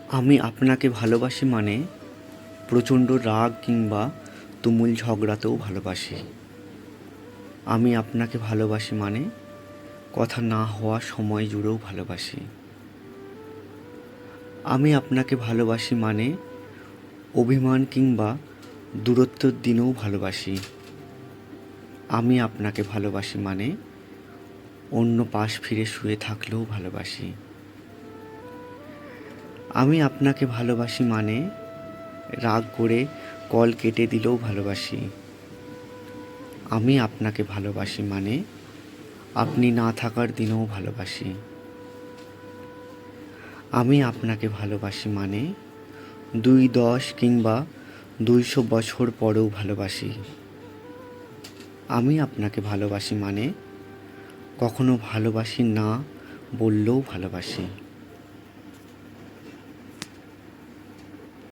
আমি আপনাকে ভালোবাসি মানে প্রচণ্ড রাগ কিংবা তুমুল ঝগড়াতেও ভালোবাসি। আমি আপনাকে ভালোবাসি মানে কথা না হওয়া সময় জুড়েও ভালোবাসি। আমি আপনাকে ভালোবাসি মানে অভিমান কিংবা দূরত্বের দিনেও ভালোবাসি। আমি আপনাকে ভালোবাসি মানে অন্য পাশ ফিরে শুয়ে থাকলেও ভালোবাসি। আমি আপনাকে ভালোবাসি মানে রাগ করে কল কেটে দিলেও ভালোবাসি। আমি আপনাকে ভালোবাসি মানে আপনি না থাকার দিনেও ভালোবাসি। আমি আপনাকে ভালোবাসি মানে 10 কিংবা 200 বছর পরেও ভালোবাসি। আমি আপনাকে ভালোবাসি মানে কখনো ভালোবাসি না বললেও ভালোবাসি।